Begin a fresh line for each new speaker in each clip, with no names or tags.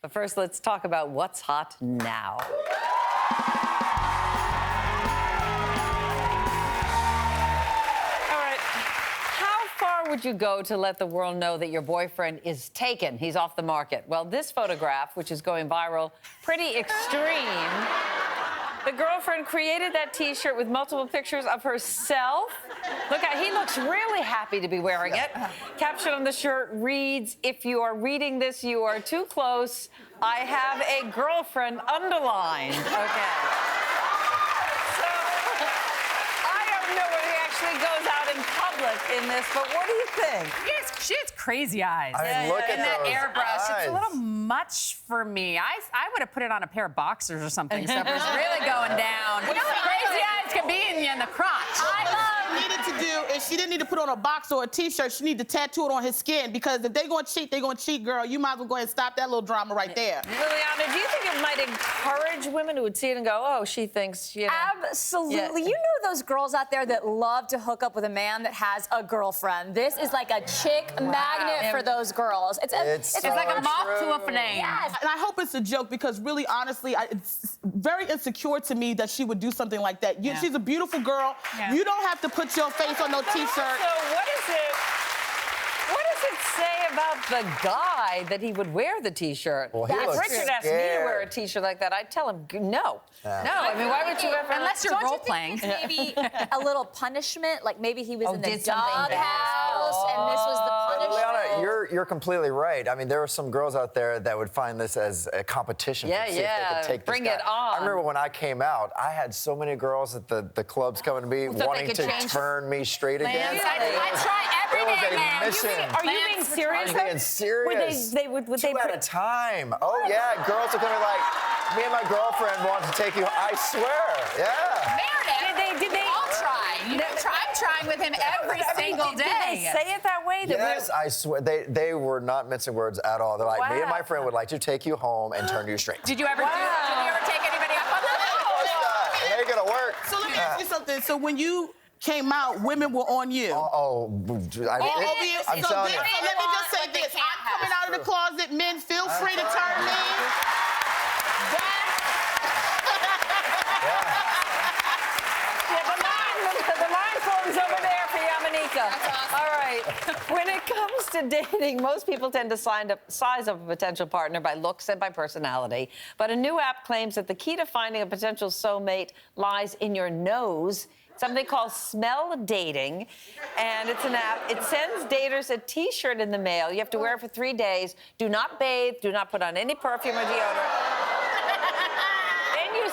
But first, let's talk about what's hot now. All right. How far would you go to let the world know that your boyfriend is taken? He's off the market. Well, this photograph, which is going viral, pretty extreme. The girlfriend created that T-shirt with multiple pictures of herself. Look at, he looks really happy to be wearing it. Caption on the shirt reads, "If you are reading this, you are too close. I have a girlfriend," underlined. Okay. So, I don't know when he actually goes out in public in this, but what do you think?
She has crazy eyes.
I mean, look at
that
those
airbrush.
eyes.
It's a little much for me. I would have put it on a pair of boxers or something. So it was really going down. You know what crazy eyes can be in the crotch.
She didn't need to put on a box or a T-shirt. She needed to tattoo it on his skin, because if they're going to cheat, they're going to cheat, girl. You might as well go ahead and stop that little drama right there.
Liliana, do you think it might encourage women who would see it and go, "Oh, she thinks, you know"?
Absolutely. Yeah. You know those girls out there that love to hook up with a man that has a girlfriend. This is like a chick magnet for those girls. It's
so
like a moth
true.
to a flame.
Yes.
And I hope it's a joke, because really, honestly, it's very insecure to me that she would do something like that. She's a beautiful girl.
Yeah.
You don't have to put your face on no T-shirt.
So what does it say about the guy that he would wear the T-shirt?
Well, he
If
looks
Richard asked me to wear a
scared.
T-shirt like that, I'd tell him no.
Yeah.
No, I mean, why would you ever?
Unless you're role playing.
Maybe a little punishment, like maybe he was in the
did something bad.
doghouse and this was the punishment.
Liana, you're completely right. I mean, there are some girls out there that would find this as a competition to see if they could take this
Bring
guy.
it on.
I remember when I came out, I had so many girls at the clubs coming to me
thought they
wanting
could
to
change
turn me straight again.
I try every
It was
day,
a
man.
mission.
Are you being serious?
I'm being serious.
Would they
Two at a time. Oh, yeah. Girls are coming like, "Me and my girlfriend want to take you." I swear. Yeah.
Meredith,
Did they?
I'll try. You know, I'm trying with him every single
Did
day.
they say it that way? That
Yes, I swear. They were not mincing words at all. They're like, "Me and my
Wow.
friend would like to take you home and turn you straight."
Did you ever take anybody up on that?
It ain't gonna work.
So let me ask you something. So when you came out, women were on you.
I'm telling you.
So let me just say this. I'm coming out of the closet. Men, feel free to turn me.
The line forms over there for Yamanika. All right. When it comes to dating, most people tend to size up a potential partner by looks and by personality. But a new app claims that the key to finding a potential soulmate lies in your nose. Something called Smell Dating, and it's an app. It sends daters a T-shirt in the mail. You have to wear it for 3 days. Do not bathe. Do not put on any perfume or deodorant. Then you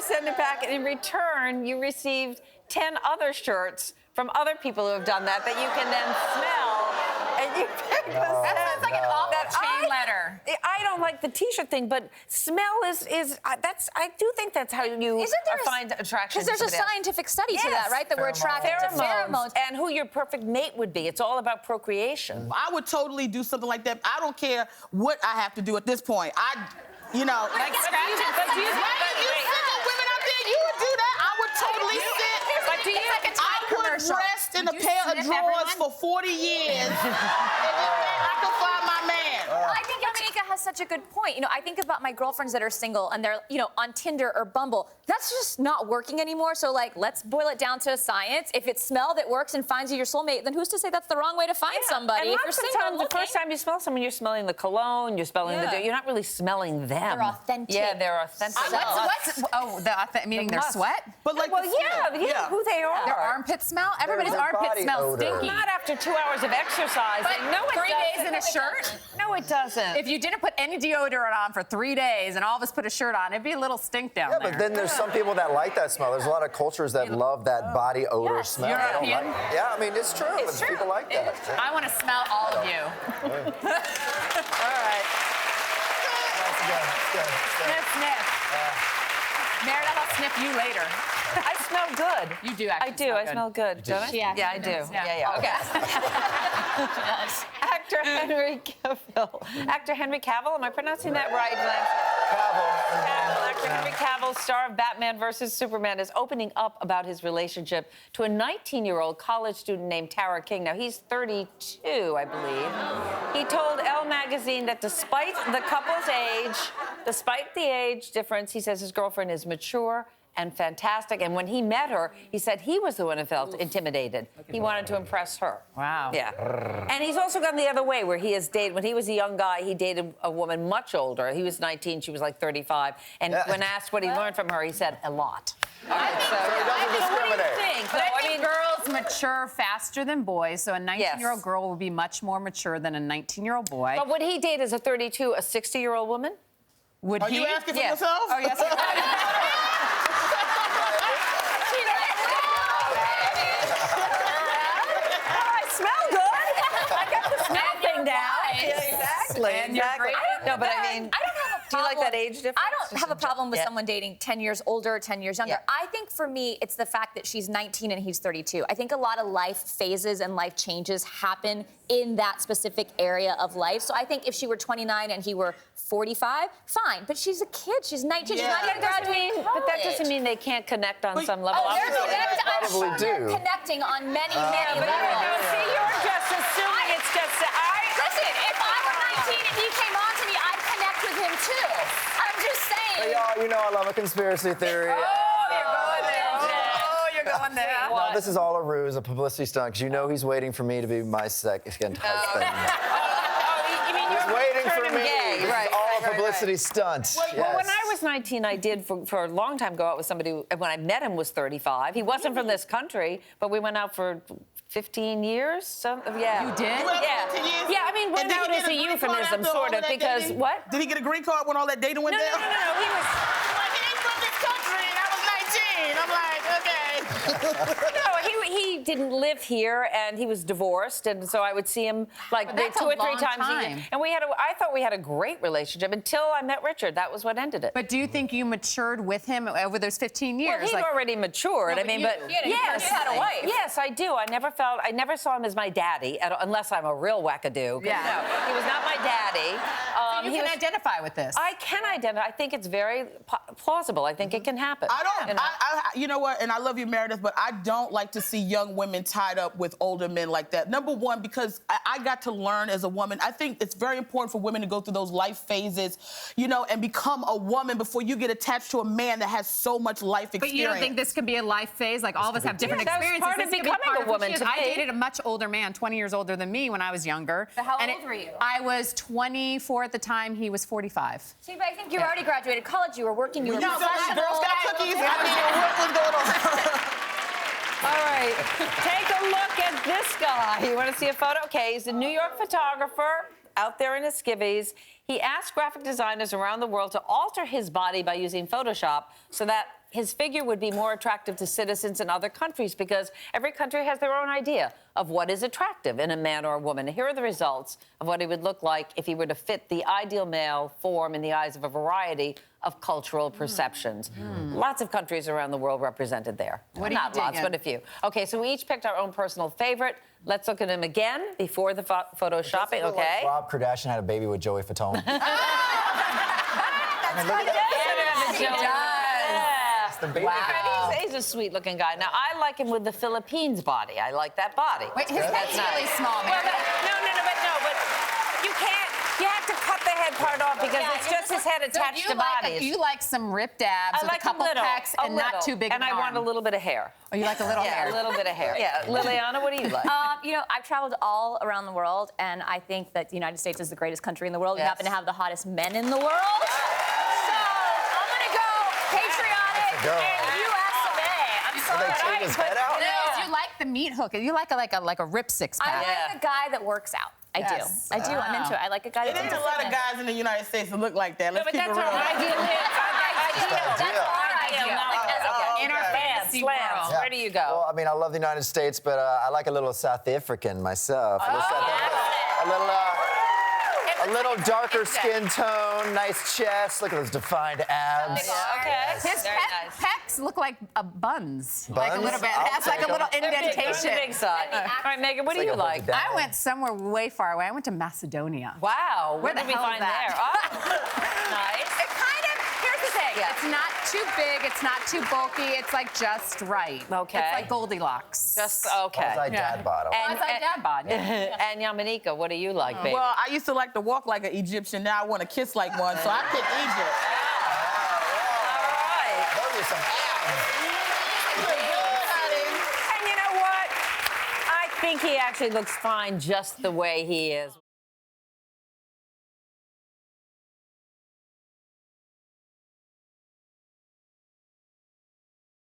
send it back, and in return, you received 10 other shirts from other people who have done that you can then smell, and you pick the scent.
That sounds like an awful chain letter.
I don't like the T-shirt thing, but smell I do think that's how you find attraction.
Because there's a scientific study to that, right? That we're attracted to pheromones.
And who your perfect mate would be. It's all about procreation.
I would totally do something like that. I don't care what I have to do at this point. You know.
Like scratch it.
But you single women out there, you would do that. I would totally sit.
But do you like a
I would rest in a pair of drawers for 40 years. And I could find my man.
Well, I think Yamanika has such a good point. You know, I think about my girlfriends that are single and they're, you know, on Tinder or Bumble. That's just not working anymore. So, like, let's boil it down to science. If it's smell that works and finds you your soulmate, then who's to say that's the wrong way to find somebody?
And
if
lots
you're
of
single,
times, the first time you smell someone, you're smelling the cologne, you're smelling you're not really smelling them.
They're authentic.
Yeah, they're authentic.
Meaning their sweat?
But like,
who they are.
Their armpit smell? Everybody's
Their
armpit
body
smells
odor.
stinky.
Not after 2 hours of exercise.
But
No, it
3
doesn't.
days in a shirt?
No, it doesn't.
If you didn't put any deodorant on for 3 days and all of us put a shirt on, it'd be a little stink down there.
But then there's some people that like that smell. There's a lot of cultures that love that body odor smell. They don't
European.
yeah, I mean, it's true.
It's true.
People like that.
I want to smell all of you.
All right.
Sniff, sniff. Meredith, I'll sniff you later.
I smell good.
You do actually
I do.
smell
I
good.
smell good. Don't I?
Yeah,
I do.
Yeah.
Okay. Actor Henry Cavill. Actor Henry Cavill. Am I pronouncing that right, Lance?
Cavill.
Cavill. Actor Henry Cavill, star of Batman vs. Superman, is opening up about his relationship to a 19-year-old college student named Tara King. Now, he's 32, I believe. He told Elle magazine that despite the couple's age, despite the age difference, he says his girlfriend is mature and fantastic. And when he met her, he said he was the one who felt intimidated. He wanted to impress her.
Wow.
Yeah. And he's also gone the other way, where he has dated, when he was a young guy, he dated a woman much older. He was 19, she was like 35. And when asked what he learned from her, he said, a lot.
So he doesn't discriminate.
But I think girls mature faster than boys, so a 19-year-old girl would be much more mature than a 19-year-old boy.
But would he date as a 32, a 60-year-old woman?
Would
Are
he?
you asking for
Yes.
yourself?
Oh, yes.
I smell good. I got the smell thing down. Yeah, exactly.
And you're
exactly.
great.
No, but I mean,
I don't have a
do you like
problem.
that age difference?
I don't have a problem with
Yeah.
someone dating 10 years older or 10 years younger.
Yeah.
I think for me, it's the fact that she's 19 and he's 32. I think a lot of life phases and life changes happen in that specific area of life. So I think if she were 29 and he were 45, fine. But she's a kid. She's 19. She's not even graduating college.
But that doesn't mean they can't connect on some level.
Oh, they're
Absolutely.
connecting. I'm
Probably
sure they're
do.
connecting on many,
But
many
no,
levels.
see, you're just assuming it's just.
Listen, if I were 19 and he came on to me, I'd connect with him too. I'm just saying.
Hey, y'all, you know I love a conspiracy theory.
Oh, you're going there.
No, this is all a ruse, a publicity stunt, because you know he's waiting for me to be my second husband.
You mean you're
Waiting for
turn him
me.
gay,
This
right?
is all a publicity stunt.
Well, when
Yes.
I was 19, I did for a long time go out with somebody who, when I met him, was 35. He wasn't from this country, but we went out for 15 years. So, yeah.
You did?
You went out
Yeah.
for 10 years?
Yeah, I mean,
And
went
did he
out
get
as a
green card
euphemism,
after all
sort of,
that
because
dating?
what?
Did he get a green card when all that dating went
No, no,
down?
no, no, no. He was.
Like, he ain't from this country, and I was 19. I'm like, okay.
No, he didn't live here, and he was divorced, and so I would see him like
But that's
2
a
or 3
long
times a
time.
year. And I thought we had a great relationship until I met Richard. That was what ended it.
But do you think you matured with him over those 15 years?
Well, he'd already matured.
No,
I
but
mean,
you-
but
you
yes,
had a wife.
Yes, I do. I never saw him as my daddy, unless I'm a real wackadoo.
Yeah.
No, he was not my daddy.
You
he
can
was-
identify with this.
I can identify. I think it's very plausible. I think it can happen.
I don't.
You know?
You know what? And I love you, Meredith, but I don't like to see young women tied up with older men like that. Number one, because I got to learn as a woman. I think it's very important for women to go through those life phases, you know, and become a woman before you get attached to a man that has so much life experience.
But you don't think this could be a life phase? Like, all of us have different
Yeah, that was
experiences.
part of
This could be
becoming
part
a
of who
woman
she is.
to
I
me.
dated a much older man, 20 years older than me when I was younger.
But how
And
old were you?
I was 24 at the time. He was 45.
See, but I think you already graduated college. You were working. You were
You selling
professional.
Girl Scout cookies? I didn't know what was going on.
All right, take a look at this guy. You want to see a photo? Okay, he's a New York photographer out there in his skivvies. He asked graphic designers around the world to alter his body by using Photoshop so that his figure would be more attractive to citizens in other countries, because every country has their own idea of what is attractive in a man or a woman. Here are the results of what he would look like if he were to fit the ideal male form in the eyes of a variety of cultural perceptions. Lots of countries around the world represented there.
What are
Not
you
lots,
digging?
but a few. Okay, so we each picked our own personal favorite. Let's look at him again before the photoshopping, okay?
Rob Kardashian had a baby with Joey Fatone.
He does.
The baby.
Wow. He's a sweet-looking guy. Now, I like him with the Philippines body. I like that body.
Wait, his head's really small,
Well,
Meredith.
but you can't. You have to cut the head part off because it's just his head attached to bodies.
You like some ripped abs
I
with
like
a couple
little,
pecs and not too big
and
of
I
an
want a
arm.
little bit of hair.
Oh, you like a little hair?
Yeah, a little bit of hair. Yeah, Liliana, what do you like?
You know, I've traveled all around the world, and I think that the United States is the greatest country in the world. We
Yes.
happen to have the hottest men in the world. So I'm gonna go patriotic
Go.
and US of A. I'm sorry.
They take his head out?
No, you like the meat hook. You like a rip six
I
pack.
like a guy that works out. I
Yes.
do. I do. I'm into it. I like a guy
There
that's
ain't
into
a lot of
fitness.
guys in the United States that look like that. Let's
but
keep
that's
it real.
our ideal.
That's
ideal.
our ideal.
Okay.
In our fantasy
slants.
world.
Where do you go?
Well, I mean, I love the United States, but I like a little South African myself. A little South African. A little darker skin tone, nice chest. Look at those defined abs.
Okay.
His
Very nice.
pecs look like buns. Like a
Buns?
little bit.
I'll
It has like
take
a little
'em.
indentation.
Big side. All right, Megan, what do you like?
I went somewhere way far away. I went to Macedonia.
Wow.
Where
What
the
did we
hell is
find
that?
there? Oh, nice.
It kind of, here's the thing.
Yeah.
It's not too big. It's not too bulky. It's like just right.
Okay.
It's like Goldilocks.
Just
As I
okay.
dad bottom.
It's like dad bod. Yeah.
And Yamanika, what do you like, baby?
Well, I used to like to walk like an Egyptian. Now I want to kiss like one, so I pick Egypt.
All right.
Those are some abs.
And you know what? I think he actually looks fine just the way he is.